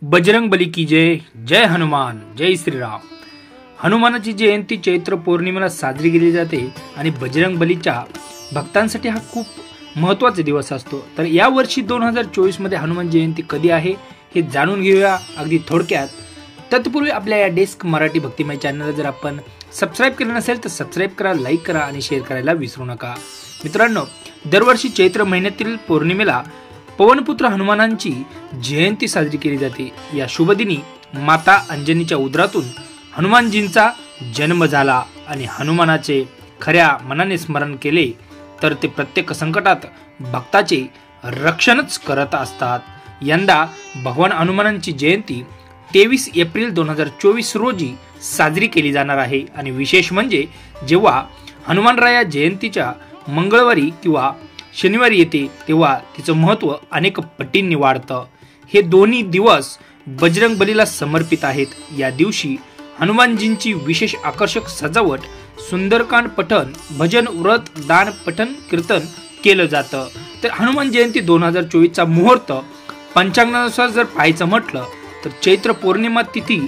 बजरंग बली की जय. जय हनुमान. जय श्रीराम. हनुमानाची जयंती चैत्र पौर्णिमेला साजरी केली जाते आणि बजरंग बलीच्या भक्तांसाठी हा खूप महत्त्वाचा दिवस असतो. तर या वर्षी 2024 मध्ये हनुमान जयंती कधी आहे हे जाणून घेऊया अगदी थोडक्यात. तत्पूर्वी आपल्या या डेस्क मराठी भक्तिमय चॅनलला जर आपण सबस्क्राइब केलं नसेल तर सबस्क्राइब करा, लाईक करा आणि शेअर करायला विसरू नका. मित्रांनो, दरवर्षी चैत्र महिन्यातील पौर्णिमेला पवनपुत्र हनुमानांची जयंती साजरी केली जाते. या शुभदिनी माता अंजनीच्या उदरातून हनुमानजींचा जन्म झाला आणि हनुमानाचे खऱ्या मनाने स्मरण केले तर ते प्रत्येक संकटात भक्ताचे रक्षणच करत असतात. यंदा भगवान हनुमानांची जयंती 23 एप्रिल 2024 रोजी साजरी केली जाणार आहे आणि विशेष म्हणजे जेव्हा हनुमानराया जयंतीच्या मंगळवारी किंवा शनिवारी येते तेव्हा तिचं महत्त्व अनेक पटींनी वाढतं. हे दोन्ही दिवस बजरंग बलीला समर्पित आहेत. या दिवशी हनुमानजींची विशेष आकर्षक सजावट, सुंदरकांड पठण, भजन, व्रत, दान, पठण, कीर्तन केलं जातं. तर हनुमान जयंती 2024 चा मुहूर्त पंचांगानुसार जर पाहायचं म्हटलं तर चैत्र पौर्णिमा तिथी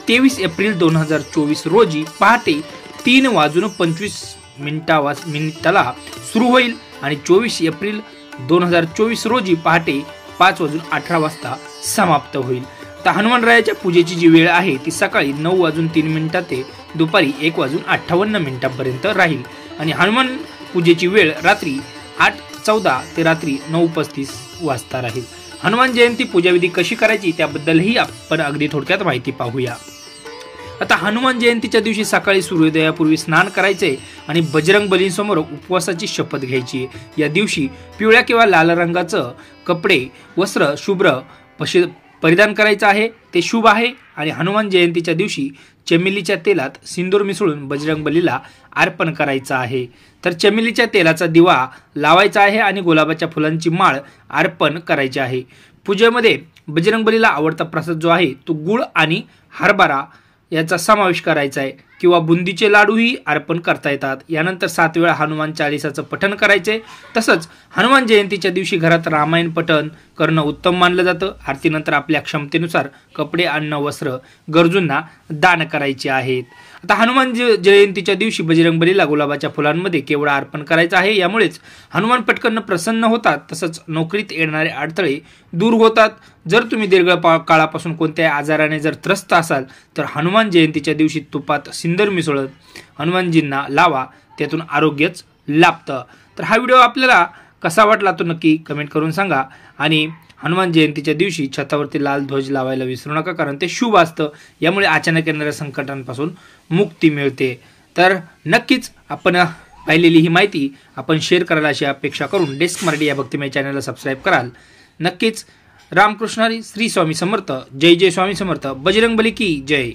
23 एप्रिल 2024 रोजी पहाटे 3:25 मिनिटाला सुरू होईल आणि 24 एप्रिल 2024 रोजी पहाटे 5:18 समाप्त होईल. तर हनुमानरायाच्या पूजेची जी वेळ आहे ती सकाळी 9:03 ते दुपारी 1:58 पर्यंत राहील आणि हनुमान पूजेची वेळ रात्री 8:14 ते रात्री 9:35 राहील. हनुमान जयंती पूजाविधी कशी करायची त्याबद्दलही आपण अगदी थोडक्यात माहिती पाहूया. आता हनुमान जयंतीच्या दिवशी सकाळी सूर्योदयापूर्वी स्नान करायचे आणि बजरंग बलींसमोर उपवासाची शपथ घ्यायची. या दिवशी पिवळ्या किंवा लाल रंगाचं कपडे, वस्त्र, शुभ्र परिधान करायचं आहे, ते शुभ आहे. आणि हनुमान जयंतीच्या दिवशी चमेलीच्या तेलात सिंदूर मिसळून बजरंग बलीला अर्पण करायचं आहे. तर चमेलीच्या तेलाचा दिवा लावायचा आहे आणि गुलाबाच्या फुलांची माळ अर्पण करायची आहे. पूजेमध्ये बजरंग बलीला आवडता प्रसाद जो आहे तो गुळ आणि हरभरा याचा समावेश करायचा आहे किंवा बुंदीचे लाडूही अर्पण करता येतात. यानंतर 7 वेळा हनुमान चालीसाचं पठण करायचे. तसंच हनुमान जयंतीच्या दिवशी घरात रामायण पठण करणं उत्तम मानलं जातं. आरतीनंतर आपल्या क्षमतेनुसार कपडे, अन्न, वस्त्र गरजूंना दान करायचे आहेत. आता हनुमान जयंतीच्या दिवशी बजरंग बलीला गुलाबाच्या फुलांमध्ये केवढा अर्पण करायचा आहे. यामुळेच हनुमान पटकन प्रसन्न होतात. तसंच नोकरीत येणारे अडथळे दूर होतात. जर तुम्ही दीर्घ काळापासून कोणत्याही आजाराने जर त्रस्त असाल तर हनुमान जयंतीच्या दिवशी तुपात सिंदूर मिसळून हनुमानजींना लावा, त्यातून आरोग्यच लाभतं. तर हा व्हिडिओ आपल्याला कसा वाटला तो नक्की कमेंट करून सांगा आणि हनुमान जयंतीच्या दिवशी छतावरती लाल ध्वज लावायला विसरू नका, कारण ते शुभ असतं. यामुळे अचानक येणाऱ्या संकटांपासून मुक्ती मिळते. तर नक्कीच आपण पाहिलेली ही माहिती आपण शेअर करायला अशी अपेक्षा करून डेस्क मराठी या भक्तिमय चॅनलला सबस्क्राईब कराल. नक्कीच. रामकृष्ण हरी. श्री स्वामी समर्थ. जय जय स्वामी समर्थ. बजरंग बली की जय.